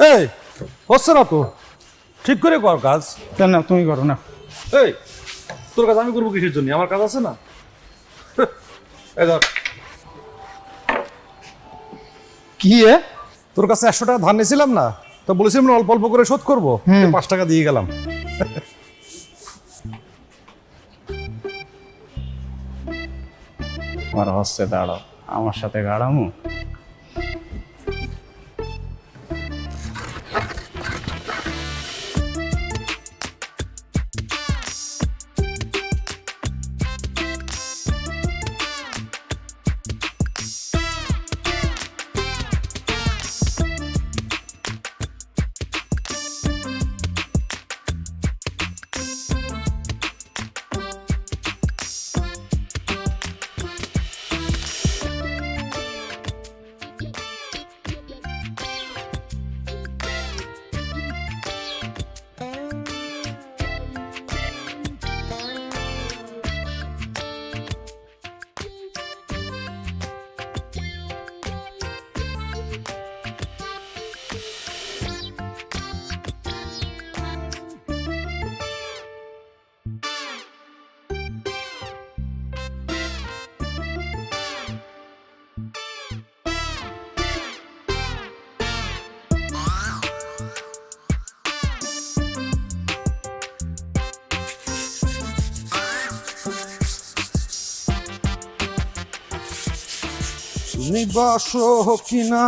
এই হচ্ছে না তো, ঠিক করে কর কাজ। না তুমি করো না। এই তোর কাজ আমি করবো কিসের জন্য? আমার কাজ আছে না। এই ধর, কি তোর কাছে 100 টাকা ধার নিয়েছিলাম না, তো বলেছিলাম না অল্প অল্প করে শোধ করবো, 5 টাকা দিয়ে গেলাম। আমার হচ্ছে দাঁড়াও, আমার সাথে গাড়ামু। তুমি বাসো কিনা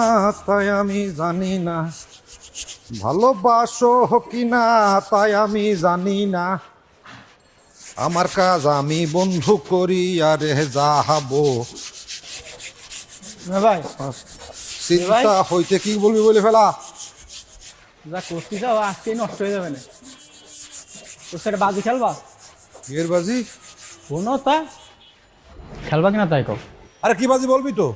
তাই আমি জানি না, ভালোবাসো কিনা তাই আমি জানি না, আমার কাজ আমি বন্ধু করি আরে যাহাবো। ভাই চিন্তা হইতে কি বলবি বলে ফেলা। যা করতে যাও আজকেই নষ্ট হয়ে যাবে না। তোর সাথে বাজি খেলবা? এর বাজি? শোনো তা খেলবা কিনা তাই কও। আরে কি বাজি বলবি তো?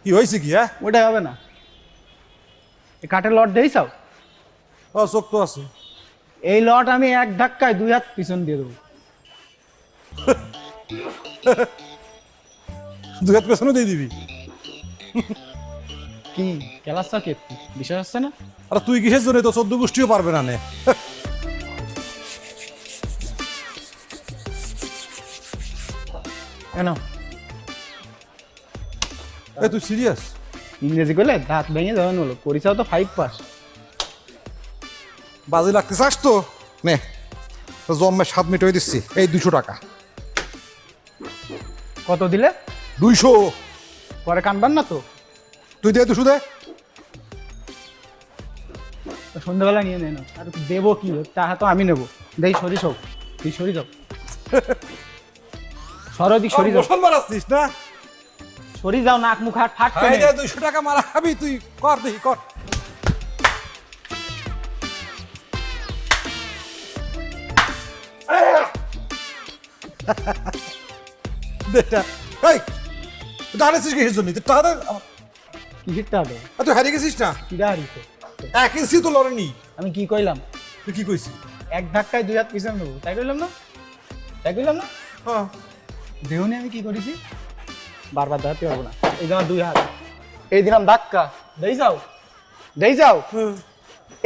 কি হয়েছে কি? হ্যাঁ ওটাই হবে না। এই কাঠের লট দেই চাও? চোখ তো আছে। এই লট আমি এক ধাক্কায় 2 হাত পিছন দিয়ে দেবো। 2 হাত পেছনে দিয়ে দিবি? কি খেলার চাও? কি বিষয় হচ্ছে না? আরে তুই কিসের জন্য? তো 14 গোষ্ঠীও পারবে না নে। কেন এই তুই সিরিয়াস? ইংরেজি করলে দাঁত ভেঙে যাবেন বলো। পরিচাও তো 5 পাস। বাজি লাগতে চাস তো নে, জম্মে 7 মিনিট হয়ে দিচ্ছি। এই 200 টাকা। কত দিলে? 200। পরে কানবান না তো? তুই দে 200 দে। সন্ধ্যাবেলা নিয়ে নেন। আর দেবো কি? টাকা তো আমি নেবো। দেই সরি সব, তুই সরি যাও। সরদি সরি যাও, গোসল মারাচ্ছিস না? সরি যাও। নাক মুখ হাট ফাট এই করে। যে 200 টাকা মারা খাবি তুই? কর দেখি কর। দেটা এই দাঁড়াচ্ছিস কিসের জন্য? টাকা দে। কিসের টাকা দেবো? তুই হারিয়ে গেছিস না? কিরা হারিয়েছে? 1 ইঞ্চি তো লড়েনি। আমি কি কইলাম? তুই কি কইছিস? এক ধাক্কায় 2 হাত পিছন দেবো, তাই কইলাম না? তাই কইলাম না? হ্যাঁ দেহনি আমি কি করেছি? বারবার দাঁড়াতে পারবো না। এই যে আমার 2 হাত, এই দিলাম ধাক্কা। দেই যাও, দেই যাও।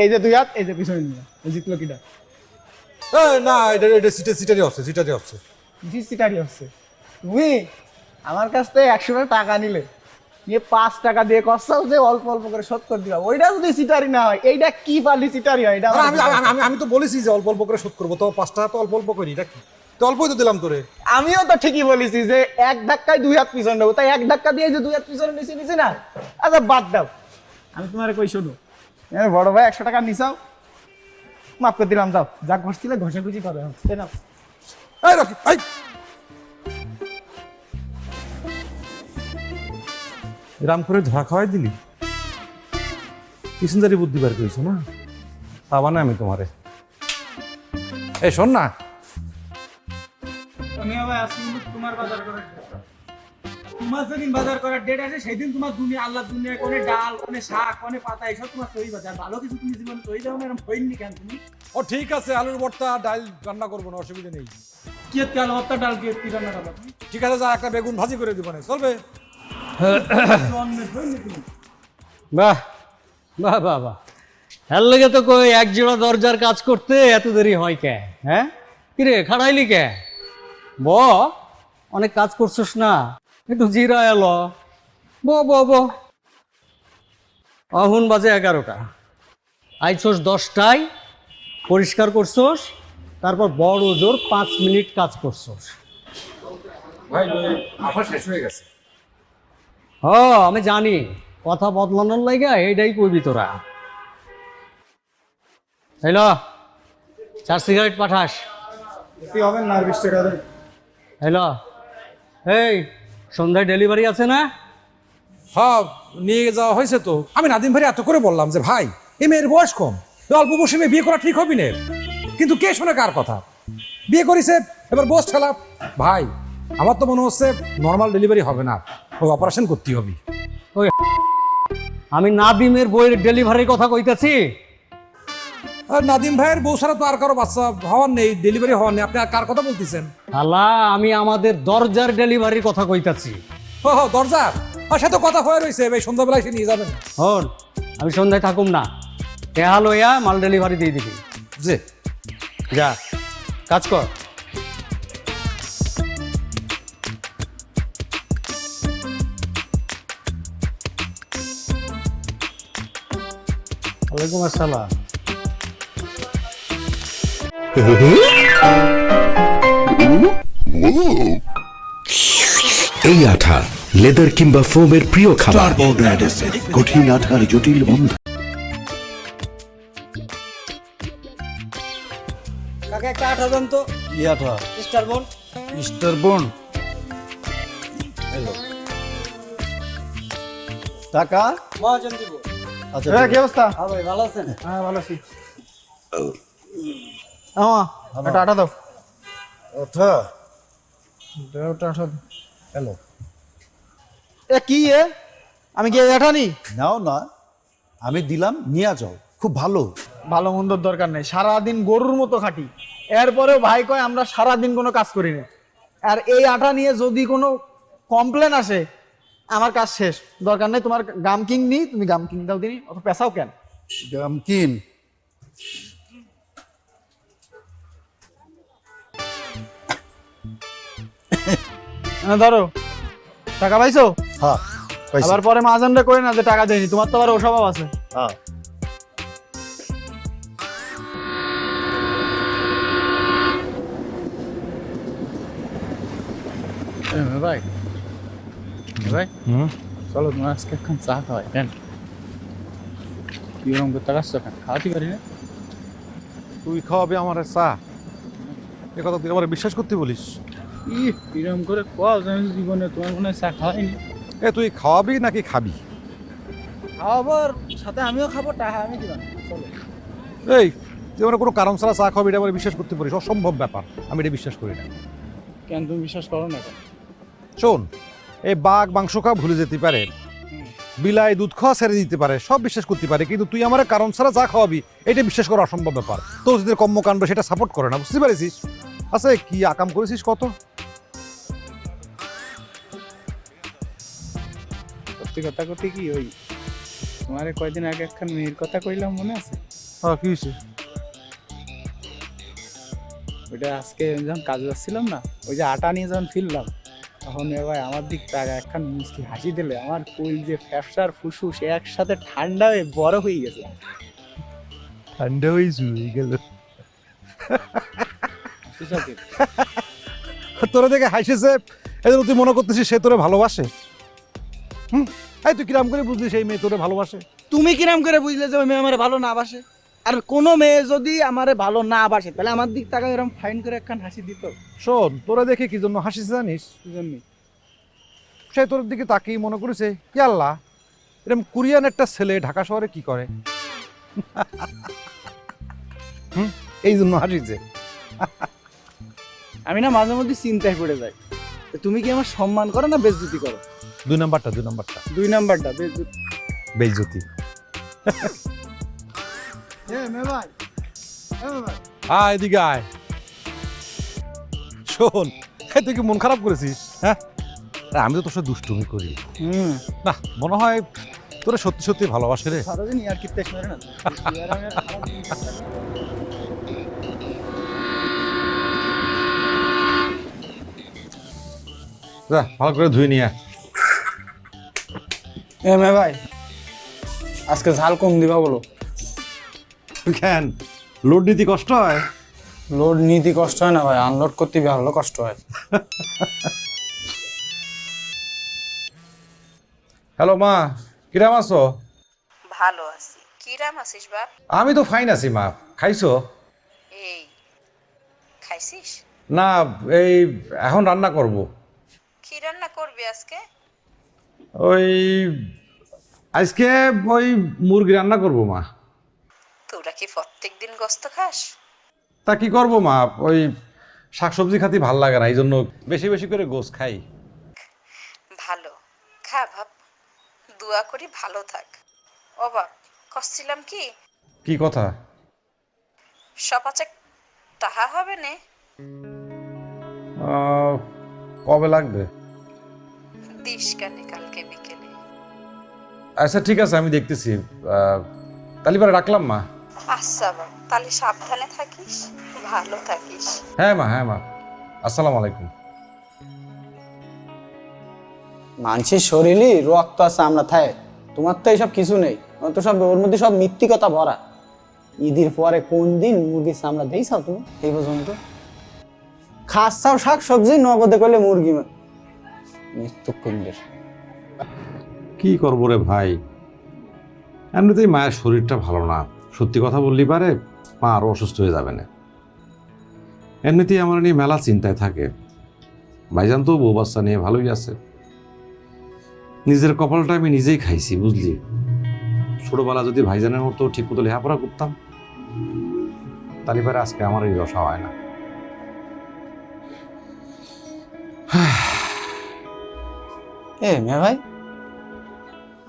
এই যে 2 হাত, এই যে পিছনে নিয়ে জিতলো কিটা? না, এটা সিটারি হচ্ছে, সিটারি হচ্ছে। সিটারি হচ্ছে। তুমি আমার কাছ থেকে 100 টাকা নিলে, নিয়ে 5 টাকা দিয়ে কষ্টাও যে অল্প অল্প করে শোধ করে দিবা। ওইটা যদি সিটারি না হয়, এইটা কি পারলি সিটারি হয়? এটা আমি আমি আমি তো বলেছি যে অল্প অল্প করে শোধ করবো, তো 5 টাকা তো অল্প অল্প করি। এটা কি তো অল্পই তো দিলাম তোরে। আমিও তো ঠিকই বলেছি যে এক ধাক্কায় 2 হাত পিছন দেবো, তাই এক ধাক্কা দিয়ে যে 2 হাত পিছনে নিছি না। আচ্ছা বাদ দাও, আমি তোমার কই শোনো, বড় ভাই 100 টাকা নিছাও, মাফ করে দিলাম। যাও, যা ঘষছিলে ঘষাঘষি করে না। এই রকি এই রাম করে ধরা খাওয়াই দিলি। কিসিনদারি বুদ্ধি বার করেছো না? পাবা না আমি তোমারে। এই শোন না, আমি আবার আজকে তোমার বাজার করার ডেট। তোমার যেদিন বাজার করার ডেট আছে সেই দিন তোমার দুনিয়া আল্লাহ দুনিয়া কোনে ডাল কোনে শাক কোনে পাতা এসব তোমার তৈরি বাজার। ভালো কিছু তুমি জীবনে তৈরি দাও না, এরকম হইনি কেন তুমি? ও ঠিক আছে, আলুর ভর্তা ডাল রান্না করবো না, অসুবিধা নেই। কি তেল ভর্তা ডাল কি রান্না করবা তুমি? ঠিক আছে, যা একটা বেগুন ভাজি করে দিব না চলবে? বাহ বাহ বাহ বাহ এর লেগে তো কই এক জোড়া দরজার কাজ করতে এত দেরি হয় কে? হ্যাঁ কিরে খাড়াইলি কে? ব অনেক কাজ করছিস না, একটু জিরা এলো। ব ব ব অহুন বাজে 11টা, আইছস 10টায়, পরিষ্কার করছস, তারপর বড় জোর 5 মিনিট কাজ করছস। ভাই আঠা শেষ হয়ে গেছে। হ আমি জানি, কথা বদলানোর লাইগা এইটাই কইবি তোরা। হ্যালো 4 সিগারেট পাঠাস। কি হবে না 20 টাকা দেন। হ্যালো এই সন্ধ্যায় ডেলিভারি আছে না? হ্যাঁ নিয়ে যাওয়া হয়েছে তো। আমি নাদিম ভাই এত করে বললাম যে ভাই এই মেয়ের বয়স কম, এ অল্প বয়সে মেয়ে বিয়ে করা ঠিক হবে না, কিন্তু কে শোনে কার কথা? বিয়ে করেছে, এবার বস ঠেলা। ভাই আমার তো মনে হচ্ছে নর্মাল ডেলিভারি হবে না, ও অপারেশন করতে হবে। ওই আমি নাদিমের বইয়ের ডেলিভারির কথা কইতেছি। আর নাদিম ভাইয়ের বউ ছাড়া তো আর কারো বাচ্চা হওয়ার নেই, ডেলিভারি হওয়ার নেই, আপনি আর কার কথা বলতেছেন? আল্লাহ আমি আমাদের দরজার ডেলিভারির কথা কইতাছি। ও দরজার, আর সে তো কথা হয়ে রয়েছে, ভাই সন্ধ্যাবেলায় সে নিয়ে যাবেন। হন আমি সন্ধ্যায় থাকুম না, টেহা লইয়া মাল ডেলিভারি দিয়ে দিবি। যে যা কাজ কর। ওয়ালাইকুম আসসালাম। এই আঠা লেদার কিংবা ফোমের প্রিয় খাবার। কঠিন আঠার জটিল বন্ধ। কাকা একটা আঠা দেন তো। কি আঠা? স্টার বোন। মিস্টার বোন। টাকা মহাজন দিব। আচ্ছা কি অবস্থা? হ্যাঁ ভাই ভালো আছেন? হ্যাঁ ভালো আছি। একটা আটা দাও। আঠা দাও একটা আটা। হ্যালো, এ কি এ? আমি কি এই আটা নি? নাও না, আমি দিলাম, নিয়ে যাও, খুব ভালো। ভালো মন্দর দরকার নেই, সারাদিন গরুর মতো খাটি। এরপরেও ভাই কয় আমরা সারাদিন কোনো কাজ করি না। আর এই আটা নিয়ে যদি কোনো কমপ্লেন আসে আমার কাজ শেষ। দরকার নেই তোমার গাম কিং নি, তুমি গাম কিং দাও দিনি, অত পেশাও কেন? গামকিন ধরো টাকা পাইছো? হ্যাঁ পাইছি। আবার পরে মাঝানটা করে না যে টাকা দেয়নি, তোমার তো আবার ওসব আছে। হ্যাঁ ভাই ভাই চলো তোমার আজকে এখন চা খাওয়াই কেন? কি রকম করতে পারছো কেন? খাওয়াতে পারি না? তুই খাওয়াবি আমার চা? এ কথা তুই আমার বিশ্বাস করতে বলিস? কিরম করে কও যে আমি জীবনে তোমার মনে হয় চা খাওয়াইনি? এ তুই খাওয়াবি নাকি খাবি? আবার সাথে আমিও খাবো, টাকা আমি দিলাম। চলো। এই তুই আমার কোনো কারণ ছাড়া চা খাওয়াবি, এটা আমার বিশ্বাস করতে পারিস? অসম্ভব ব্যাপার, আমি এটা বিশ্বাস করি না। কেন তুমি বিশ্বাস করো না কেন? শোন, এই বাঘ মাংস খাওয়া ভুলে যেতে পারে, বিলাই দুধ খাওয়া ছেড়ে দিতে পারে, সব বিশ্বাস করতে পারে, কিন্তু তুই আমার কারণ ছাড়া চা খাওয়াবি এটা বিশ্বাস করা অসম্ভব ব্যাপার। তোর যদি কর্মকাণ্ড সেটা সাপোর্ট করে না, বুঝতে পারিস? আচ্ছা কি আকাম করেছিস কত? সত্যি কথা করতে কি ওই তোমার কয়দিন আগে একখান মেয়ের কথা কইলাম মনে আছে? হ্যাঁ কি হয়েছে? ওইটা আজকে যখন কাজে যাচ্ছিলাম না, ওই যে আটা নিয়ে যখন ফিরলাম, তখন এবার আমার দিক তার একখান মুসকি হাসি দিলে আমার কই যে ফ্যাপসার ফুসফুস একসাথে ঠান্ডা হয়ে বড় হয়ে গেছে। ঠান্ডা হয়ে শুয়ে গেল। তোরা দেখে হাসিছে, এদের তুই মনে করতেছিস সে তোরে ভালোবাসে? এই তুই কিরাম করে বুঝলি সেই মেয়ে তোরে ভালোবাসে? তুমি কিরাম করে বুঝলে যে ওই মেয়ে আমার ভালো না বাসে? আর কোনো মেয়ে যদি আমারে ভালো না বাসে তাহলে আমার দিক টাকা এরকম ফাইন করে একখান হাসি দিত। শোন, তোরা দেখে কি জন্য হাসিস জানিস? কি জন্য? সে তোর দিকে তাকিয়ে মনে করেছে কি আল্লাহ, এরকম কোরিয়ান একটা ছেলে ঢাকা শহরে কি করে, এই জন্য হাসিছে। আমি না মাঝে মধ্যে চিন্তায় পড়ে যাই, তুমি কি আমার সম্মান করো না বেজ্জতি করো? দুই নাম্বারটা দুই নাম্বারটা বেজ্জতি। বেইজ্জতি। আয় এদিকে আয়। শোন, এই তুই কি মন খারাপ করেছিস? হ্যাঁ, আরে আমি তো তোর সাথে দুষ্টুমি করি না, মনে হয় তোরা সত্যি সত্যি ভালোবাসে রে। সারাদিন ইয়ার কিত্তে শুনে না তুই আর আমি আর খারাপ জিনিস একটা নিয়ে। যা ভালো করে ধুয়ে নিয়ে আয়। এ মে ভাই আজকে ঝাল কম দিবা বলো। কেন লোড নিতে কষ্ট হয়? লোড নিতে কষ্ট হয় না ভাই, আনলোড করতে ভালো কষ্ট হয়। হ্যালো মা, কিরাম আছো? ভালো আছি। কিরাম আছিস বাপ? আমি তো ফাইন আছি মা। খাইছো? এই খাইছিস? না, এই এখন রান্না করব। কি রান্না করবি আজকে? ওই আজকে ওই মুরগি রান্না করব মা। তোরা কি প্রত্যেকদিন গোস্ত খাস? তা কি করব মা, ওই শাকসবজি খাতি ভাল লাগে না, এই জন্য বেশি বেশি করে গোস খাই। ভালো, খা বাপ, দোয়া করি ভালো থাক। ও বাপ, কচ্ছিলাম কি কি কথা? সপাচে টাহা হবে নে? কবে লাগবে? দিস কানে কালকে বিকেলে। আচ্ছা ঠিক আছে, আমি দেখতেছি। তাহলে পরে রাখলাম মা। আচ্ছা বাপ, তাহলে সাবধানে থাকিস, ভালো থাকিস। হ্যাঁ মা, হ্যাঁ মা। আসসালামু আলাইকুম। মানুষের শরীরই রক্ত আছে আমরা থায়, তোমার তো এইসব কিছু নেই। আমার তো সব ওর মধ্যে সব মিথ্যিকতা ভরা। ঈদের পরে কোন দিন মুরগির চামড়া দিয়েছাও তুমি এই পর্যন্ত? খাচ্ছাও শাক সবজি, নগদে করলে মুরগি। মৃত্যু কুণ্ডের। কি করবো রে ভাই, এমনিতেই মায়ের শরীরটা ভালো না। সত্যি কথা বললি পারে মা আরও অসুস্থ হয়ে যাবে না। এমনিতেই আমার নিয়ে মেলা চিন্তায় থাকে। ভাইজান তো বউ বাচ্চা নিয়ে ভালোই আছে। নিজের কপালটা আমি নিজেই খাইছি বুঝলি। ছোটবেলা যদি ভাইজানের মতো ঠিক মতো লেখাপড়া করতাম, তাহলে পারে আজকে আমার এই দশা হয় না। এ মেয়ে ভাই,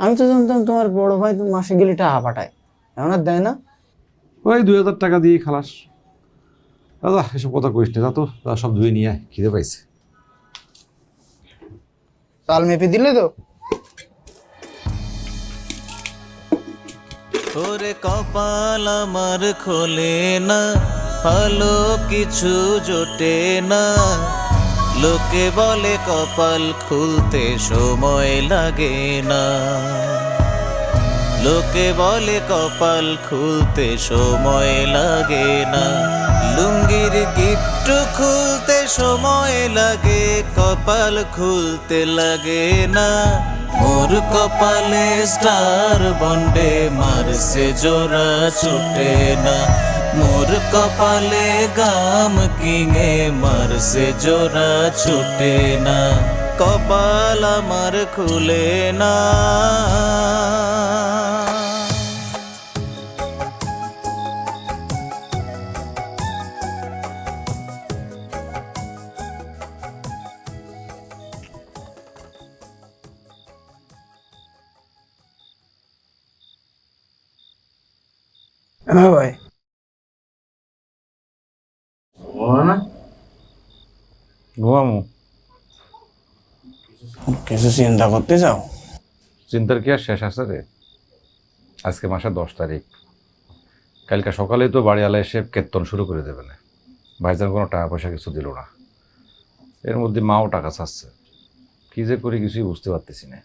আমি তো জানতাম তোমার বড় ভাই তো মাসে গেলে টাকা পাঠায়, এমন আর দেয় না? ওই 2000 টাকা দিয়ে খালাস। দাদা এসব কথা কইস না, যা তো যা, সব ধুয়ে নিয়ে আয়, খিদে পাইছে। চাল মেপে দিলে তো? ওরে কপাল আমার খোলে না, ভালো কিছু জোটে না। লোকে বলে কপাল খুলতে সময় লাগে না। লোকে বলে কপাল খুলতে সময় লাগে না। লুঙ্গির গিট্টু খুলতে সময় লাগে, কপাল খুলতে লাগে না। মোর কপালে স্টার বন্ডে মারছে জোড়া ছুটে না। মোর কপালে গাম কিঙে মারছে জোড়া ছুটে না। কপাল আমার খুলে না। হ্যাঁ ভাই, ঘুমামু। কিছু চিন্তা করতে যাও? চিন্তার কি আর শেষ আছে রে? আজকে মাসের 10 তারিখ। কালকে সকালে তো বাড়িওয়ালা এসে কেতন শুরু করে দেবে না। ভাইজান কোনো টাকা পয়সা কিছু দিল না। এর মধ্যে মাও টাকা চাচ্ছে। কি যে করি কিছুই বুঝতে পারতেছি না।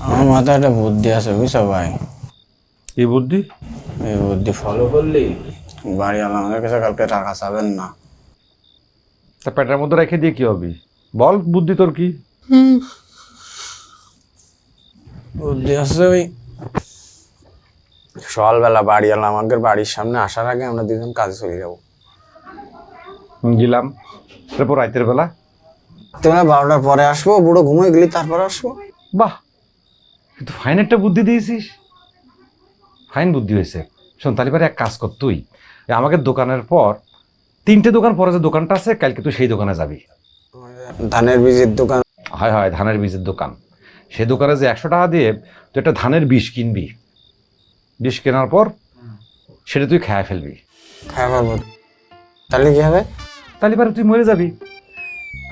আমার মাথায় একটা বুদ্ধি আছে বুঝছো ভাই। কি বুদ্ধি? এই বুদ্ধি ফলো করলি বাড়িওয়ালা আমাদের কাছে কালকে টাকা চাবেন না। তা পেটের মধ্যে রেখে দিয়ে কি হবে? বল বুদ্ধি তোর কি? বুদ্ধি আছে ওই সকালবেলা বাড়িওয়ালা আমাদের বাড়ির সামনে আসার আগে আমরা দুজন কাজে চলে যাবো। গেলাম, তারপর রাতের বেলা তোমরা 12টার পরে আসবো, বুড়ো ঘুমিয়ে গেলি তারপর আসবো। বাহ, কিন্তু ফাইন একটা বুদ্ধি দিয়েছিস। ফাইন বুদ্ধি হয়েছে। শোন তাহলে পরে এক কাজ কর, তুই আমাকে দোকানের পর 3টে দোকান পরে যে দোকানটা আছে, কালকে তুই সেই দোকানে যাবি। ধানের বীজের দোকান? হয় হয়, ধানের বীজের দোকান। সে দোকানে যে 100 টাকা দিয়ে তুই একটা ধানের বীজ কিনবি। বীজ কেনার পর সেটা তুই খেয়ে ফেলবি। খাই পারবো? তাহলে কি হবে? তাহলে পরে তুই মরে যাবি।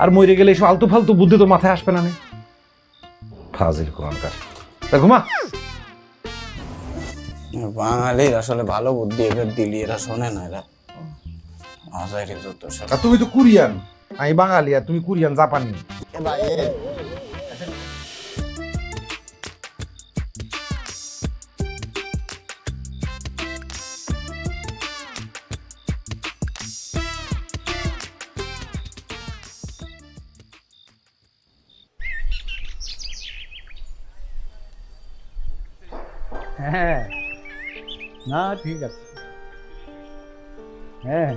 আর মরে গেলে এসব আলতু ফালতু বুদ্ধি তোর মাথায় আসবে না। ফাজিল কোরআনকার। তা ঘুমা। বাঙালির আসলে ভালো বুদ্ধি এবার দিলি, এরা শোনে না, এরা আজাইরে যত সব। আর তুমি তো কোরিয়ান, আমি বাঙালি, আর তুমি কোরিয়ান জাপানি। হ্যাঁ, না ঠিক আছে। হ্যাঁ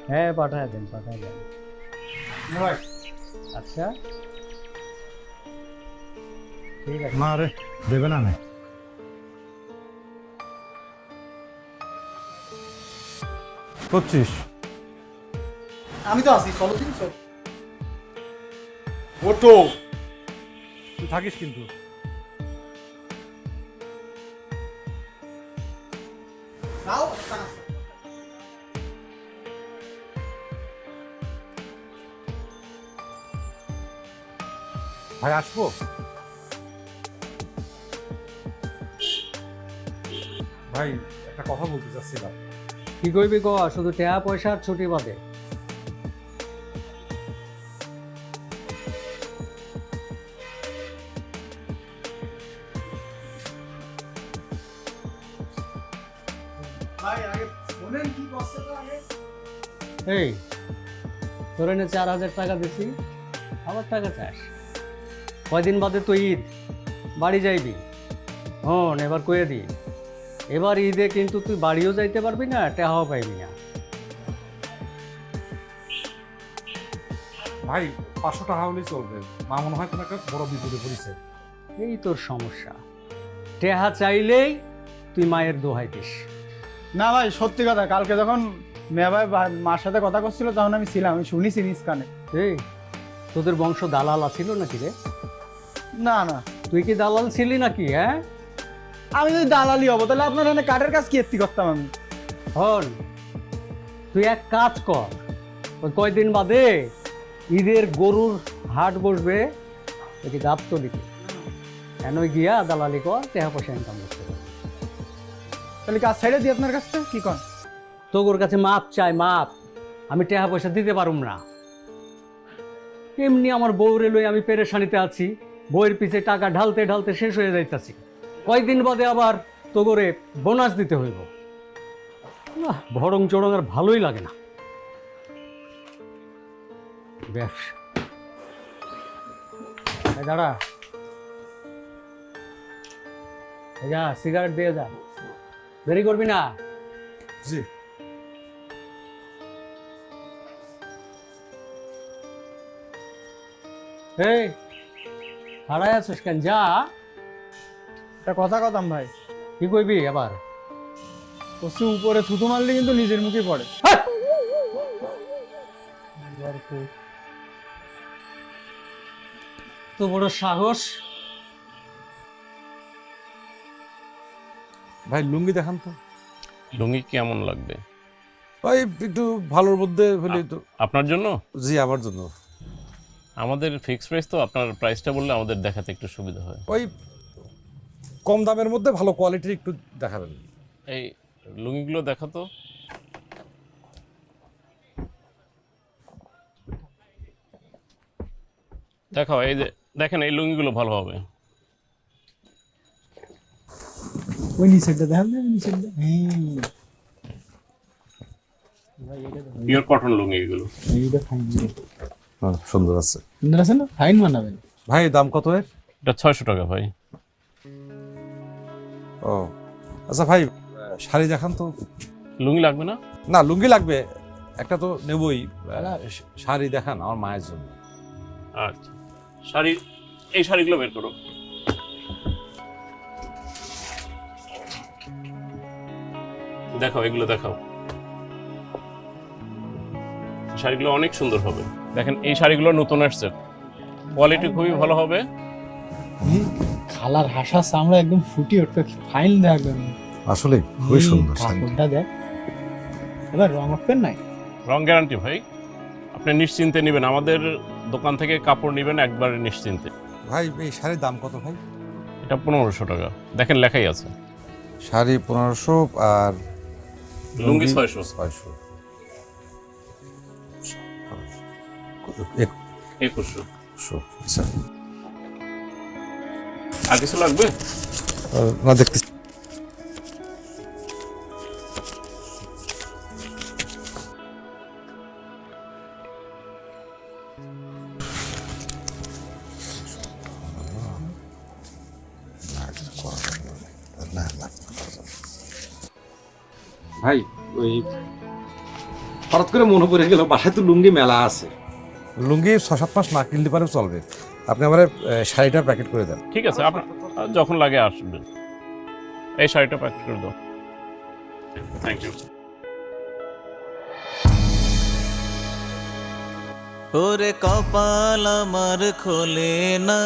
হ্যাঁ, পাঠায় দেন। আচ্ছা ঠিক আছে। না রে, দেবে না না। করছিস? আমি তো আছি, চলো দিন চল। ওটো, তুই থাকিস কিন্তু। নাও, ভাই আসবো? ভাই একটা কথা বলতে চাচ্ছিলাম। কি কইবি ক, শুধু টাকা পয়সার ছুটি বাদে। ভাই আগে শোনেন কি করছে তো আগে। এই তোর এনে 4,000 টাকা দিছি, আবার টাকা চাস? কয়দিন বাদে তো ঈদ, বাড়ি যাইবি। হন এবার কয়ে দি, এবার ঈদে কিন্তু তুই বাড়িও যাইতে পারবি না, টাকাও পাইবি না। ভাই 500 টাকা হলেই চলবে। মা মনে হয় কোনো একটা বড় বিপদে পড়েছে। এই তোর সমস্যা, টেহা চাইলেই তুই মায়ের দোহাই দিস। না ভাই সত্যি কথা, কালকে যখন মেয়া ভাই মার সাথে কথা করছিল তখন আমি ছিলাম, আমি শুনেছি নিজ কানে। এই তোদের বংশ দালাল আছিল নাকি রে? না না, তুই কি দালাল ছিলি নাকি? হ্যাঁ, আমি যদি দালালি হবো তাহলে আপনার এখানে কাঠের কাজ কি এত্তি করতাম আমি? হন তুই এক কাজ কর, ওই কয়দিন বাদে ঈদের গরুর হাট বসবে, দেখি গাবতলিতে, এনই গিয়া দালালি কর, টাকা পয়সা ইনকাম করতে পারবি। তাহলে কাজ ছেড়ে দিই আপনার কাছ থেকে, কি কন? তোর কাছে মাপ চাই, মাপ। আমি টাকা পয়সা দিতে পারুম না। এমনি আমার বউরে লই আমি পেরেশানিতে আছি, বউয়ের পিছে টাকা ঢালতে ঢালতে শেষ হয়ে যাইতাছি। কয়দিন বাদে আবার তোরে বোনাস দিতে হইব। না, ভরং চড়ং আর ভালোই লাগে না ব্যবসা। এই দাঁড়া, এই যা সিগারেট দিয়ে যা, দেরি করবি না। জি। এই হারাই আছিস কেন? যা। একটা কথা কথাম ভাই, কি কইবি আবার? বস্তু উপরে থুতু মারলে কিন্তু নিজের মুখে পড়ে। তো বড় সাহস! ভাই লুঙ্গি দেখান তো। লুঙ্গি কেমন লাগবে? ভাই একটু ভালোর মধ্যে হলে তো। আপনার জন্য? জি, আমার জন্য। আমাদের ফিক্স প্রাইস, তো আপনার প্রাইসটা বললে আমাদের দেখাতে একটু সুবিধা হয়। ওই কম দামের মধ্যে ভালো কোয়ালিটির একটু দেখাবেন। এই লুঙ্গিগুলো দেখাতো। দেখাও, এই যে দেখেন, এই লুঙ্গিগুলো ভালো হবে। ওই নিচেরটা দেখান, নিচেরটা। পিওর কটন লুঙ্গি এগুলো। এইটা ফাইন, হ্যাঁ, সুন্দর আছে। সুন্দর আছে না? ফাইন বানাবেন। ভাই দাম কত এর? এটা 600 টাকা ভাই। ও আচ্ছা ভাই, শাড়ি দেখান তো। লুঙ্গি লাগবে না? না, লুঙ্গি লাগবে, একটা তো নেবই। শাড়ি দেখান আমার মায়ের জন্য। আচ্ছা, শাড়ি, এই শাড়িগুলো বের করো। দেখাও, এগুলো দেখাও। শাড়িগুলো অনেক সুন্দর হবে। দেখেন, এই শাড়িগুলো নতুন আসছে, কোয়ালিটি খুবই ভালো হবে। খালার হাসা চামড়া একদম ফুটি উঠবে, ফাইন দেখবেন। আসলে খুবই সুন্দর। কাপড়টা দেখ, এবার রং উঠবেন নাই? রং গ্যারান্টি ভাই, আপনি নিশ্চিন্তে নেবেন, আমাদের দোকান থেকে কাপড় নেবেন একবারে নিশ্চিন্তে। ভাই এই শাড়ির দাম কত ভাই? এটা 1500 টাকা, দেখেন লেখাই আছে। শাড়ি 1500 আর লুঙ্গি 600। 600। 2100। আচ্ছা আর কিছু লাগবে? না দেখতেছি। ভাই ওই হঠাৎ করে মনে পড়ে গেল বাসায় তো লুঙ্গি মেলা আছে। লুঙ্গি 6-7 মাস না কিনতে পারেও চলবে, আপনি আমার শাড়িটা প্যাকেট করে দেন। ঠিক আছে, আপনার যখন লাগে আসবেন। এই শাড়িটা প্যাক করে দাও। Thank you. ওরে কপাল আমার খোলে না,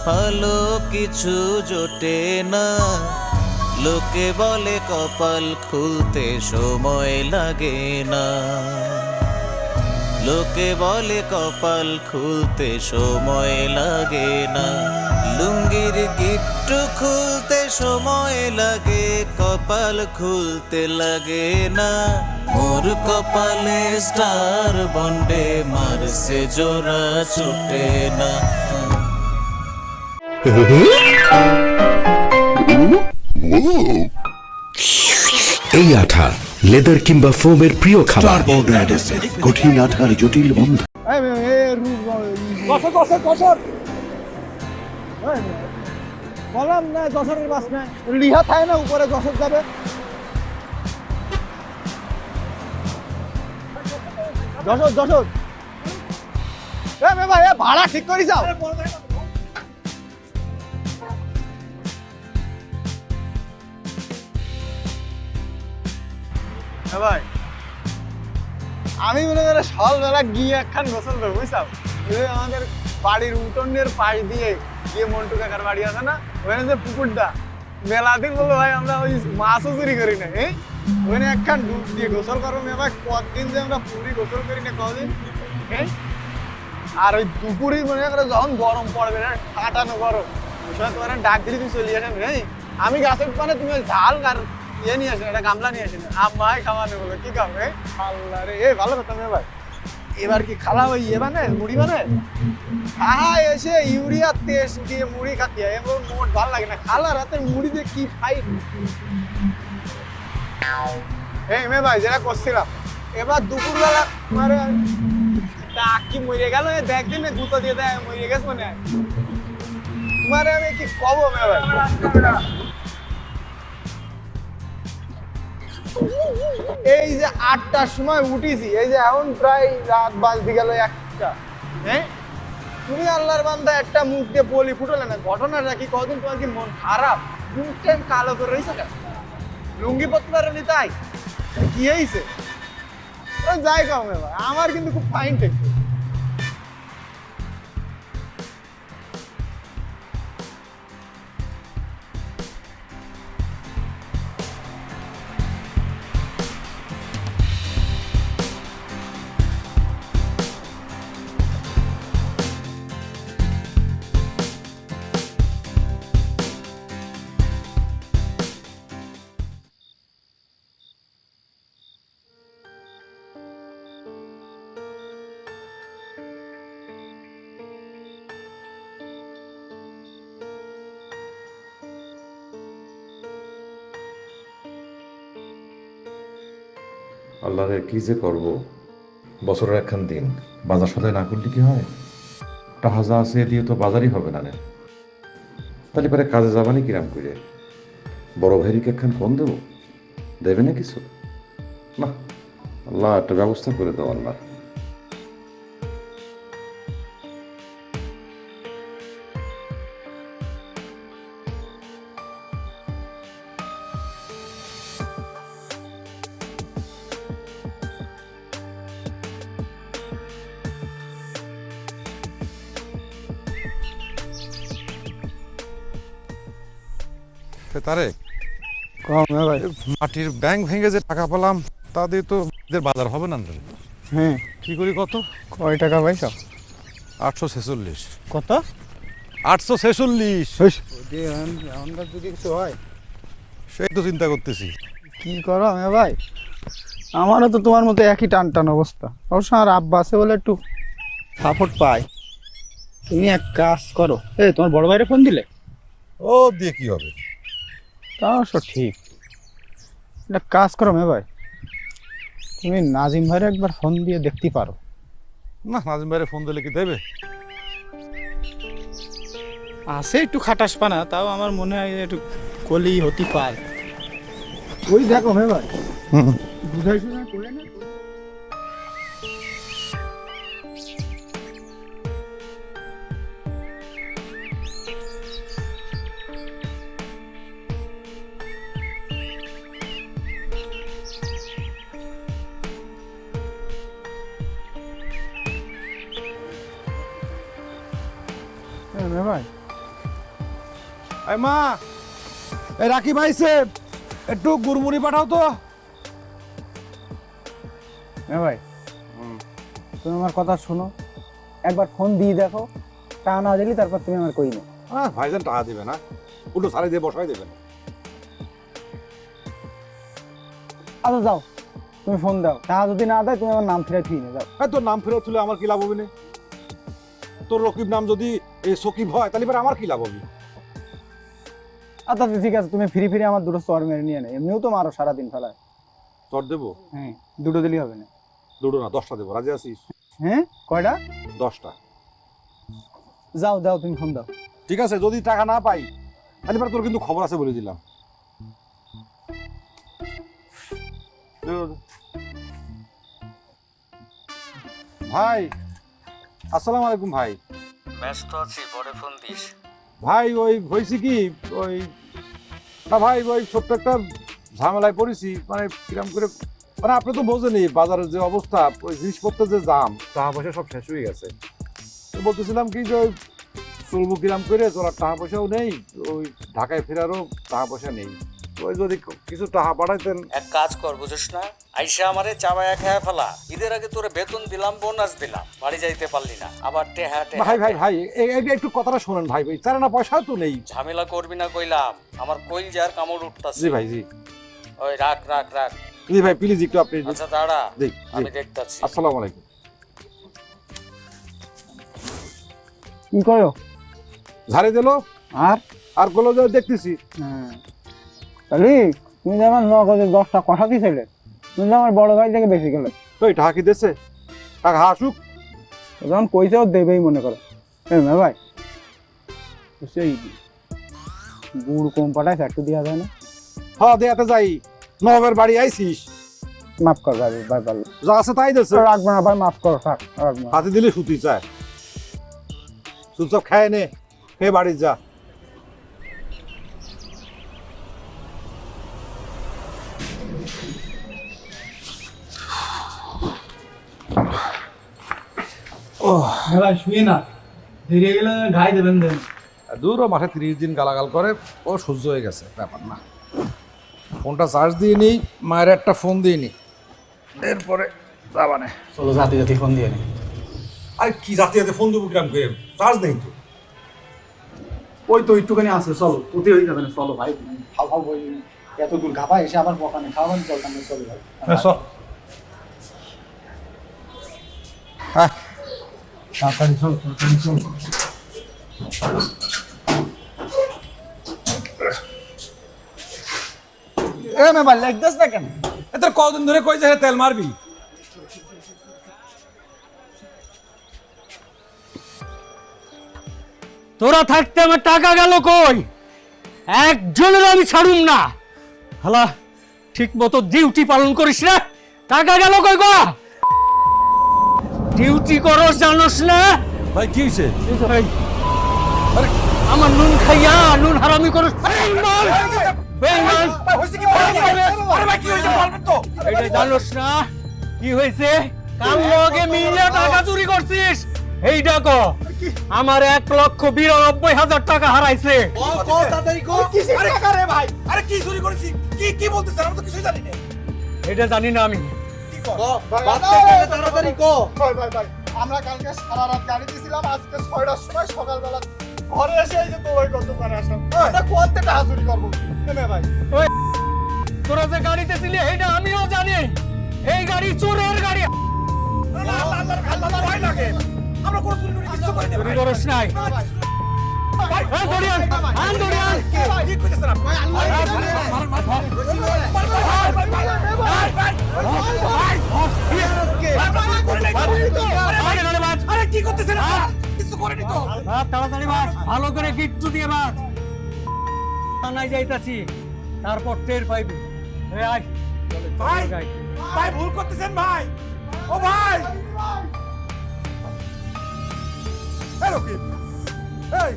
ভালো কিছু জোটে না, লোকে বলে কপাল খুলতে সময় লাগে না, লোকে বলে কপাল খুলতে সময় লাগে না, লুঙ্গির গিট্টু খুলতে সময় লাগে, কপাল খুলতে লাগে না, মোর কপালে স্টার বন্ডে মারছে জোড়া ছুটে না। এই আঠা লেদার কিংবা ফোমের প্রিয় খাবার। কঠিন আঠার জটিল বন্ধ। বললাম না যশোরের বাস না, লিহা থাকে না উপরে যশোর যাবে। যশোর যশোর ভাই ভাড়া ঠিক করে যাও। ভাই আমি মনে করি সকালবেলা গিয়ে একখান গোসল করবো বুঝছাও। আমাদের বাড়ির উঠোনের পাশ দিয়ে গিয়ে মন্টু কাকার বাড়ি আছে না, ওখানে যে পুকুরটা মেলা দিন বললো ভাই আমরা ওই মাছও চুরি করি না, ওখানে একখান ডুব দিয়ে গোসল করবো। ভাই কতদিন যে আমরা পুরি গোসল করি না কদিন। আর ওই দুপুরে মনে করে যখন গরম পড়বে না, কাটানো গরম, ওই সময় তোমার ডাক দিলে তুমি চলে আসেন। আমি গাছের পানে তুমি ঝাল আর ইয়ে নিয়ে আসেন, একটা গামলা নিয়ে আসেন, আমায় খাওয়ানো বলো কি খাও। আল্লাহ রে, ভালো কথা ভাই। এবার কি খালা ওই ইয়ে বানায় মুড়ি বানায়, হ্যাঁ এসে ইউরিয়া তেল দিয়ে মুড়ি খাতি এবার মোট ভালো লাগে না। খালা রাতের মুড়ি দিয়ে কি খাই। মে ভাই যেটা করছিলাম, এবার দুপুরবেলা মানে কি মরে গেল দেখদিন না, জুতো দিয়ে দেয় মরে গেছে মনে হয়। তোমার আমি কি কব মে ভাই। এই যে 8টার সময় উঠিছি, এই যে এখন প্রায় রাত বাজতে গেল 1টা। তুমি আল্লাহর বান্দা একটা মুখ দিয়ে বলি ফুটলে না, ঘটনাটা কি কদিন তোমার কি মন খারাপ, মুখটা কালো করে রয়েছে কেন? লুঙ্গি পরতে পারোনি তাই কি হয়েছে? যাই কমে ভাই, আমার কিন্তু খুব ফাইন টেকছে। আল্লাহরে কি যে করবো, বছরের একখান দিন বাজার সদাই না করলে কি হয়? টাকা যা আছে দিয়ে তো বাজারই হবে না। তাহলে পরে কাজে যাবানি কিরাম করে? বড় ভাইরিকে একখান ফোন দেবো, দেবে না কিছু? না, আল্লাহ একটা ব্যবস্থা করে দেবো আল্লাহ। তারে ভাই মাটির ব্যাংক ভেঙে যে টাকা পেলাম তা দিয়ে তো বাজার হবে না। হ্যাঁ কি করি কত? কয় টাকা পয়সা? 846। কত? 846। এমনটা যদি কিছু হয় সেই তো চিন্তা করতেছি। কি করো আমি ভাই, আমারও তো তোমার মতো একই টান টান অবস্থা। অবশ্য আমার আব্বা আছে বলে একটু সাপোর্ট পাই। তুমি এক কাজ করো, তোমার বড় ভাইরে ফোন দিলে? ও দিয়ে কি হবে? তা অবশ্য ঠিক। একটা কাজ করো মে ভাই, তুমি নাজিম ভাইরে একবার ফোন দিয়ে দেখতে পারো। না, নাজিম ভাইরে ফোন দিলে কি দেবে? আছে একটু খাটাস পানা, তাও আমার মনে হয় একটু কলি হতে পারে। ওই দেখো মে ভাই, বুঝাইছো না করে না। ভাই এই মা, এই রাকিব আইছে, একটু গুড়মুড়ি পাঠাও তো। ভাই তুমি আমার কথা শোনো, একবার ফোন দিয়ে দেখো, তা না দিলি তারপর তুমি আমার কই না। ভাইজান টাকা দেবে না, উল্টো সারি দিয়ে বসাই দেবেন। আচ্ছা যাও, তুমি ফোন দাও, তা যদি না দেয় তুমি আমার নাম ফিরে থুই না যাও। তোর নাম ফেরত তুলে আমার কি লাভ হবে না? তোর রকিব নাম যদি এই সকিব হয় তাহলে এবার আমার কি লাভ হবে? আচ্ছা ঠিক আছে, তুমি ফিরে ফিরে আমার দুটো চর মেরে নিয়ে নেই, এমনিও তো মারো সারাদিন ফেলায়। চর দেবো? হ্যাঁ, দুটো দিলেই হবে না। দুটো না, 10টা দেবো। রাজি আছিস? হ্যাঁ, কয়টা? 10টা। যাও দাও, তুমি ফোন দাও। ঠিক আছে, যদি টাকা না পাই তাহলে এবার তোর কিন্তু খবর আছে বলে দিলাম। ভাই আসসালামু আলাইকুম। ভাই ব্যস্ত আছি, পরে ফোন দিস। ভাই ওই হয়েছে কি, ওই না ভাই, ওই ছোট্ট একটা ঝামেলায় পড়েছি। মানে কিরম করে, মানে আপনি তো বোঝেনই বাজারের যে অবস্থা, ওই জিনিসপত্রের যে দাম, টাকা পয়সা সব শেষ হয়ে গেছে। তো বলতেছিলাম কি যে ওই চলবো কিরাম করে, চলার টাকা পয়সাও নেই, ওই ঢাকায় ফেরারও টাকা পয়সা নেই। ওই যদি কিছু টাকা পাঠাইতেন। এক কাজ কর, বুঝিস না, আইসা আমারে চাবায়া খেয়া ফেলা। ঈদের আগে তোরে বেতন দিলাম, বোনাস দিলাম, বাড়ি যাইতে পারলি না, আবার টেহা টেহা। ভাই ভাই ভাই একটু কথাটা শোনেন ভাই, ভাই চার না পয়সাও তো নেই। ঝামেলা করবি না কইলাম, আমার কইল যার কামড় উঠতাছে। জি ভাই, জি ওই রাখ রাখ রাখ। জি ভাই প্লিজ একটু আপনি। আচ্ছা দাঁড়া, জি আমি দেখতাছি। আসসালামু আলাইকুম। কি করো? ঝাড়ে দিল আর গুলো দেখতেছি। হ্যাঁ তাহলে তুমি যে আমার নগদে 10টা কথা দিছিলে, তুমি যে আমার বড় ভাই থেকে বেশি গেলে। তো টাকা কি দিচ্ছে? টাকা আসুক, যখন পয়সাও দেবেই মনে করো। হ্যাঁ ভাই, সেই গুড় কম পাঠায় একটু দেওয়া যায় না? হ্যাঁ দেয়াতে যাই, নবাবের বাড়ি আইছিস। মাফ কর ভাই, ভাই ভালো যা আছে তাই দিচ্ছে। রাখবো না ভাই, মাফ করো, থাক রাখবো না। হাতে দিলে সুতি চায়, চুপচাপ খায় নে, খেয়ে বাড়ি যা। ভাই শুয়ে না, ধীরে গেলে ঘাই দেবেন দেন। দূরও মাঠে 30 দিন গালাগাল করে, ও সহ্য হয়ে গেছে, ব্যাপার না। ফোনটা চার্জ দিয়ে নিই, মায়ের একটা ফোন দিয়ে নিই, এরপরে যাবানে। চলো জাতি জাতি ফোন দিয়ে নি। আরে কি জাতি জাতি ফোন দেবো কিরাম করে, চার্জ নেই তো। ওই তো একটুখানি আছে, চলো ওতে হয়ে যাবে না। চলো ভাই, খাও খাও, বই এত দূর ঘাপা এসে আবার বকানে খাওয়ান, চলতাম চলো ভাই। চল। হ্যাঁ তাড়াতাড়ি চলো, তাড়াতাড়ি চলো। এ মে ভাই লাইক দিস না কেন? তোর কদিন ধরে কই যে তেল মারবি? তোরা থাকতে আমার টাকা গেল কই? একজনের আমি ছাড়ুম না। হালা ঠিক মতো ডিউটি পালন করিস না, টাকা গেল কই গো? ডিউটি করস জানোস না? ভাই কি হয়েছে? আরে আমার নুন খাইয়া নুন হারামি করস। বেঈমান! বেঈমান! এটা জানোস না কি হয়েছে? কাল লগে মিলিয়া টাকা চুরি করছিস, এই ডাকো। আমার 1,92,000 টাকা হারাইছে। এটা জানি না আমি। আমরা কালকে সারা রাত গাড়ি দিয়েছিলাম, আজকে 6টার সময় সকালবেলা ঘরে এসে এই যে তোমার কত করে আসলাম এটা কোয়াতে টাকা চুরি করবো এনে ভাই তোরা যে গাড়িতে ছিলি এইটা আমিও জানি, এই গাড়ি চোরের গাড়ি। আল্লাহ ভয় লাগে, আমরা কোনো চুরি টুরি কিছু করিনি চুরি করিস নাই। এই দড়িয়ান, আন দড়িয়ান। কি কইতেছেন আপনি? আরে কি করতেছেন আপনারা? কিছু করেনি তো। তাড়াতাড়ি বাস, ভালো করে গিট্টু দিয়ে বাস। থানায় যাইতাছি, তারপর টের পাইবি। এই আয় ভাই ভাই ভুল করতেছেন ভাই। ও ভাই হ্যালো কি এই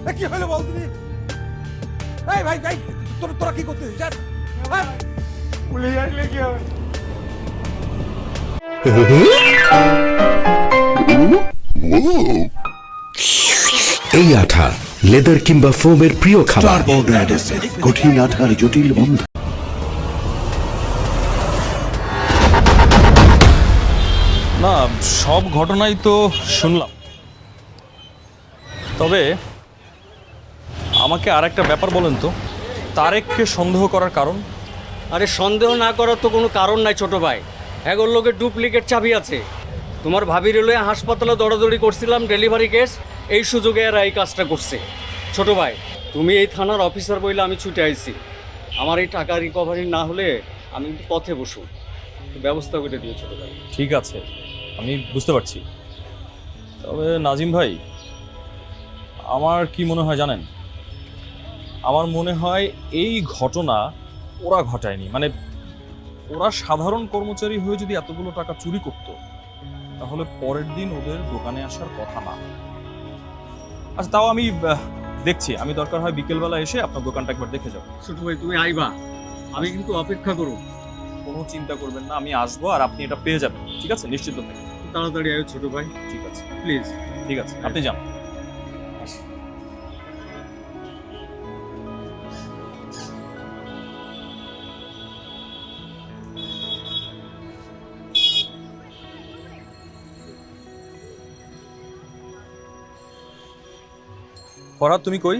এ কি হলো বল তুমি? এই ভাই ভাই তোরা কি করতেছিস? হ্যাঁ পুলিশ আসলে কি হবে? এই আঠা লেদার কিংবা ফোমের প্রিয় খাবার। কঠিন আঠার জটিল বন্ধন। না, সব ঘটনাই তো শুনলাম, তবে আমাকে আর একটা ব্যাপার বলেন তো, তারেককে সন্দেহ করার কারণ? আরে সন্দেহ না করার তো কোনো কারণ নাই ছোট ভাই। এগোর লোকে ডুপ্লিকেট চাবি আছে। তোমার ভাবির লয়ে হাসপাতালে দৌড়াদৌড়ি করছিলাম ডেলিভারি কেস, এই সুযোগে এরা এই কাজটা করছে। ছোট ভাই, তুমি এই থানার অফিসার বইলে আমি ছুটে আইছি। আমার এই টাকা রিকভারি না হলে আমি কিন্তু পথে বসু, ব্যবস্থা করে দিও ছোট ভাই। ঠিক আছে, আমি বুঝতে পারছি, তবে নাজিম ভাই আমার কি মনে হয় জানেন? আমার মনে হয় এই ঘটনা ওরা ঘটায়নি, মানে ওরা সাধারণ কর্মচারী হয়ে যদি এতগুলো টাকা চুরি করত তাহলে পরের দিন ওদের দোকানে আসার কথা না। আচ্ছা তাও আমি দেখছি, আমি দরকার হয় বিকেলবেলা এসে আপনার দোকানটা একবার দেখে যাবো। ছোট ভাই তুমি আইবা, আমি কিন্তু অপেক্ষা করব। কোনো চিন্তা করবেন না, আমি আসবো আর আপনি এটা পেয়ে যাবেন। ঠিক আছে, নিশ্চিত থাকেন। তাড়াতাড়ি আয় ছোট ভাই। ঠিক আছে, প্লিজ। ঠিক আছে, আপনি যান। ফরহাদ তুমি কই?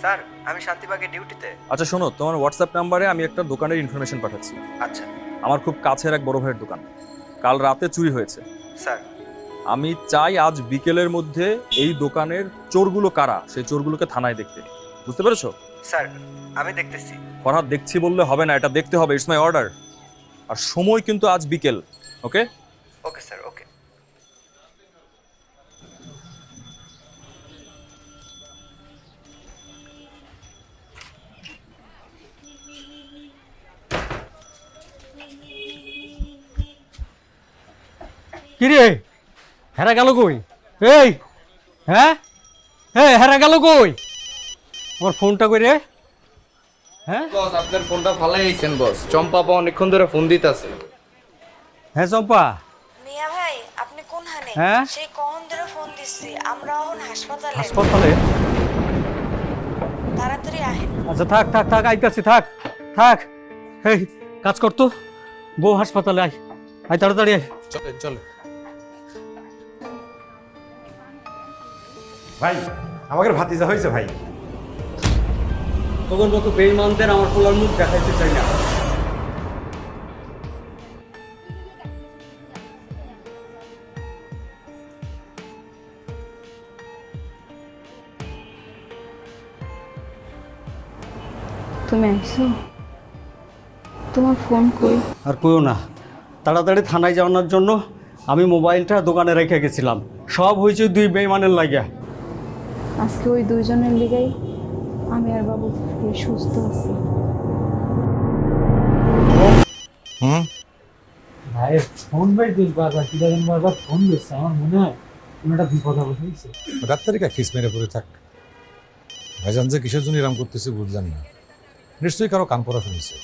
স্যার আমি শান্তিবাগে ডিউটিতে। আচ্ছা শোনো, তোমার হোয়াটসঅ্যাপ নাম্বারে আমি একটা দোকানের ইনফরমেশন পাঠাচ্ছি। আচ্ছা আমার খুব কাছের এক বড় ভাইয়ের দোকান, কাল রাতে চুরি হয়েছে। স্যার আমি চাই আজ বিকেলের মধ্যে এই দোকানের চোরগুলো কারা সেই চোরগুলোকে থানায় দেখতে। বুঝতে পেরেছো? স্যার আমি দেখতেছি। ফরহাদ দেখছি বললে হবে না, এটা দেখতে হবে। It's my order. আর সময় কিন্তু আজ বিকেল। ওকে ওকে স্যার ওকে। কিরে হেরা গেল কই? এই হ্যাঁ হ্যাঁ হেরা গেল কই? আমার ফোনটা কই রে? হ্যাঁ বস আপনার ফোনটা ফালাই আইছেন বস। চম্পা অনেকক্ষণ ধরে ফোন দিতেছে। হ্যাঁ চম্পা। মিয়া ভাই আপনি কোন হানে? হ্যাঁ? সেই কখন ধরে ফোন দিচ্ছি, আমরা এখন হাসপাতালে। হাসপাতালে? তাড়াতাড়ি আহেন। আচ্ছা থাক থাক থাক, আইতাছি, থাক থাক। এই কাজ করতো, বউ হাসপাতালে আয়, আয় তাড়াতাড়ি আয়। চলে চলে ভাই, আমাদের ভাতিজা হয়েছে ভাই। তখন মতো বেঈমানদের আমার পোলার মুখ দেখাইতে চাই না। তুমি আইছো? তোমার ফোন কই? আর কইও না, তাড়াতাড়ি থানায় যাওয়ার জন্য আমি মোবাইলটা দোকানে রেখে গেছিলাম। সব হয়েছে দুই বেঈমানের লাগিয়া। আজকে ওই দুইজনের লিগাই আমি আর বাবু সুস্থ আছি। ভাই ফোন ভাই তুই বারবার কি জানেন বারবার ফোন দিচ্ছে, আমার মনে হয় কোনো একটা বিপদ হবে। বুঝছে ডাক্তারিকা খিস মেরে পড়ে থাক। ভাইজান যে কিসের জন্য এরকম করতেছে বুঝলাম না। নিশ্চয়ই কারো কান পড়া শুনেছে।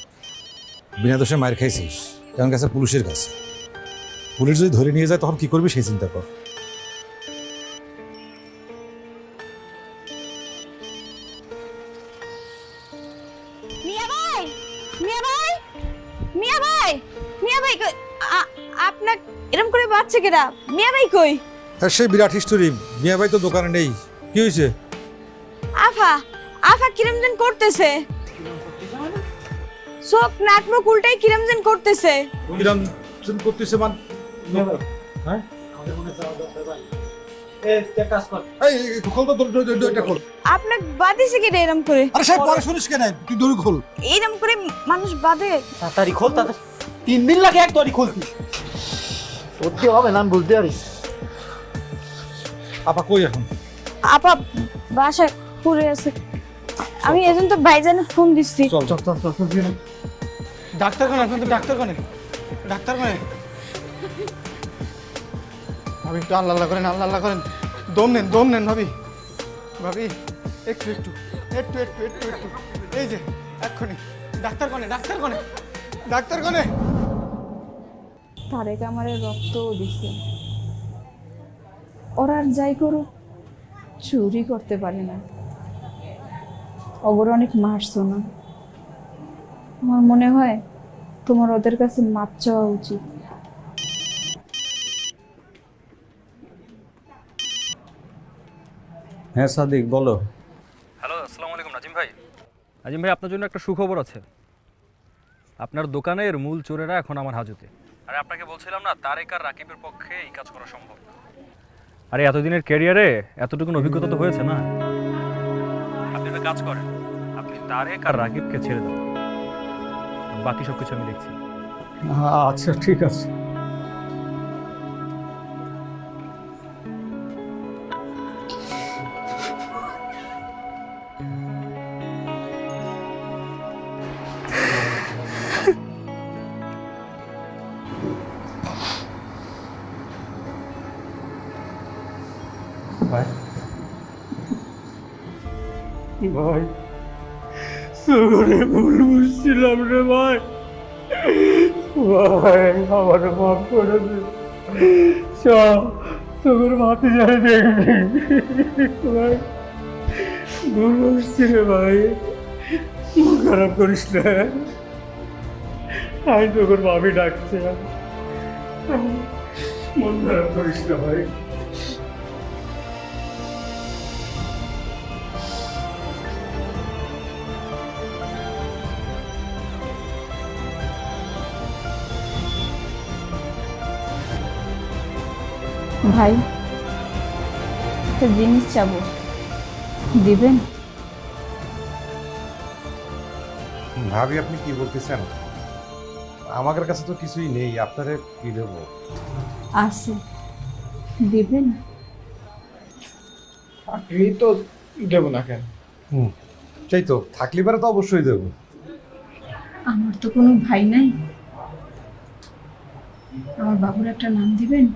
বিনা দোষে মায়ের খাইছিস, এমন কাছে পুলিশের কাছে। পুলিশ যদি ধরে নিয়ে যায় তখন কি করবি সেই চিন্তা কর। মিয়া ভাই, মিয়া ভাই, মিয়া ভাই, মিয়া ভাই আপনার এরকম করে বাচ্চা কেডা? মিয়া ভাই কই? আর সেই বিরাট হিস্টোরি, মিয়া ভাই তো দোকানে নেই। কি হয়েছে? আফা আফা কিরম যেন করতেছে, চোখ নাক মুখ উল্টাই কিরম যেন করতেছে। কিরম তুমি করতেছে মান হ্যাঁ এই খোল তো এটা খোল। আপনাকে বাদিছে কি এরম করে? আরে সাহেব পরে শুনিস কেন, তুই দড়ি খোল। এরম করে মানুষ বাদে? তাড়াতাড়ি খোল, তাড়াতাড়ি। 3 দিন লাগে এক দড়ি খুলতে। সত্যি হবে না, আমি বুঝতে পারিস। আপা কই এখন? আপা বাসায় পড়ে আছে, আমি এজন্য তো ভাইজান ফোন দিচ্ছি। চল চল চল চল। ডাক্তার কোনে? আপনার তো ডাক্তার কোনে? ডাক্তার কোনে? ভাবি একটু আল্লাহ আল্লাহ করেন, আল্লাহ আল্লাহ করেন। দম নেন ভাবি। ভাবি একটু একটু একটু একটু একটু একটু এই যে এক্ষুনি। ডাক্তার কোনে? ডাক্তার কোনে? ডাক্তার কোনে? তারেক আমারে রক্তও দিছে, ওরা আর যাই করুক চুরি করতে পারে না, অগর অনেক মারছো না। আমার মনে হয় তোমার ওদের কাছে মাপ চাওয়া উচিত। হ্যাঁ সাদিক বলো। হ্যালো, আসসালামু আলাইকুম নাজিম ভাই। নাজিম ভাই, আপনার জন্য একটা সুখবর আছে। আপনার দোকানের মূল চোরেরা এখন আমার হাজতে। আরে আপনাকে বলছিলাম না, তারেক আর রাকিবের পক্ষে এই কাজ করা সম্ভব। আরে এতদিনের ক্যারিয়ারে এতটুকুন অভিজ্ঞতা তো হয়েছে না। আপনি একটা কাজ করেন, আপনি তারেক আর রাকিবকে ছেড়ে দেন, বাকি সব কিছু আমি দেখছি। আচ্ছা ঠিক আছে। ভাই সগরে ভুল বুঝছিলাম রে ভাই। ভাই আমার মাফ করে দে, সব তোর মাথে যায় দেখবি ভাই। ভুল বুঝছি রে ভাই, মন খারাপ করিস না। আমি তোর ভাবি ডাকছে, মন খারাপ করিস না ভাই। ভাই একটা জিনিস চাবো, দিবেন? ভাবি আপনি কি বলতেছেন? আমাদের কাছে তো কিছুই নেই, আপনারে কি দেবো? আছে, দিবেন? এই তো দেবো না কেন? সেই তো থাকলে পারে তো অবশ্যই দেবো। আমার তো কোনো ভাই নাই, আমার বাবুর একটা নাম দিবেন?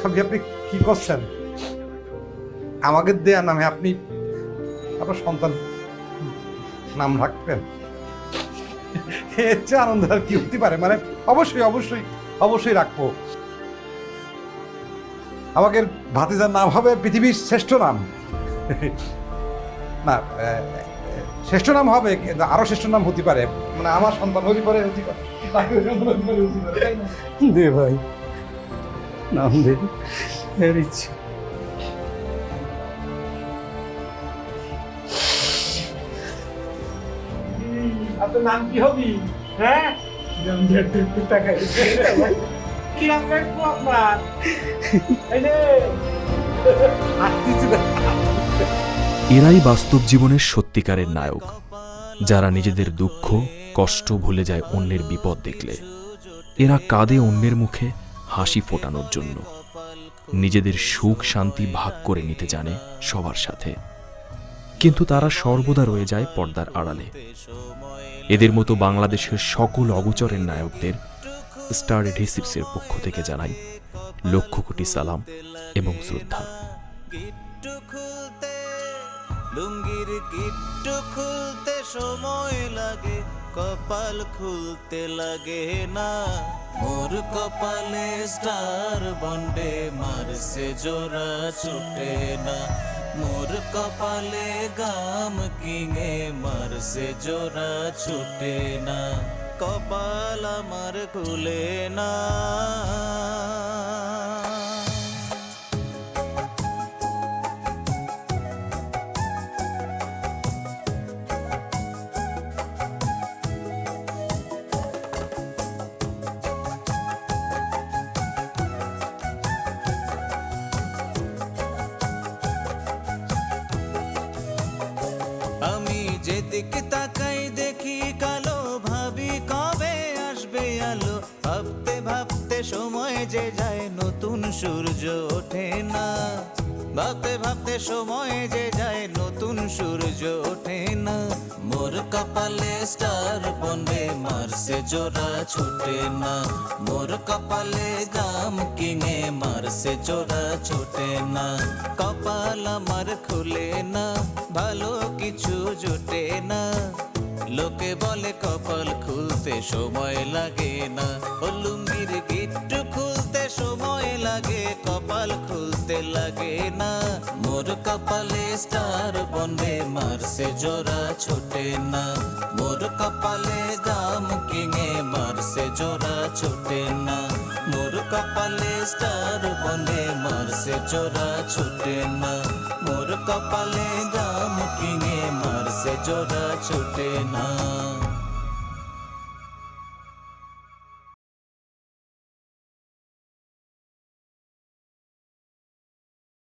ভাবি আপনি কি করছেন? আমাকে দেয়া নামে আপনি আপনার সন্তান নাম রাখবেন? এর চেয়ে আনন্দ আর কি হতে পারে? মানে অবশ্যই অবশ্যই অবশ্যই রাখবো। আমাকে ভাতিজার নাম হবে পৃথিবীর শ্রেষ্ঠ নাম। না শ্রেষ্ঠ নাম হবে, আরো শ্রেষ্ঠ নাম হতে পারে, মানে আমার সন্তান হতে পারে, দে ভাই নাম দে, এর ইচ্ছে। আপনার নাম কি হবি? হ্যাঁ কি নাম রাখবো আপনার? এরাই বাস্তব জীবনের সত্যিকারের নায়ক, যারা নিজেদের দুঃখ কষ্ট ভুলে যায় অন্যের বিপদ দেখলে। এরা কাঁদে অন্যের মুখে হাসি ফোটানোর জন্য, নিজেদের সুখ শান্তি ভাগ করে নিতে জানে সবার সাথে, কিন্তু তারা সর্বদা রয়ে যায় পর্দার আড়ালে। এদের মতো বাংলাদেশের সকল অগোচরের নায়কদের স্টার এডহেসিভসের পক্ষ থেকে জানাই লক্ষ কোটি সালাম এবং শ্রদ্ধা। লুঙ্গির গিট্টু খুলতে সময় লাগে, কপাল খুলতে লাগে না। মোর কপালে স্টার বন্ডে মারছে জোড়া ছুটে না। মোর কপালে গাম কিঙে মারছে জোড়া ছুটে না। কপাল আমার খুলে না। আমি যেদিকে তাকাই দেখি কালো, ভাবি কবে আসবে আলো। ভাবতে ভাবতে সময় যে যায় নতুন সূর্য ওঠে না। ভাবতে ভাবতে সময় যে যায় নতুন সূর্য ওঠে না। মোর কপালে স্টার বনে মারছে জোড়া ছুটে না। মোর কপালে গাম কিঙে মারছে জোড়া ছুটে না। কপাল আমার খুলে না, ভালো কিছু জোটে না। লোকে বলে কপাল খুলতে সময় লাগে না। ও লুঙ্গির গিট্টু খুলতে সময় লাগে, কপাল খুলতে লাগে না। মোর কপালে স্টার বনে মারছে জোড়া ছোটে না। মোর কপালে গাম কিঙে মারছে জোড়া ছোটে না। মোর কপালে স্টার বনে মারছে জোড়া ছোটে না। মোর কপালে গাম কিঙে মারছে জোড়া ছোটে না।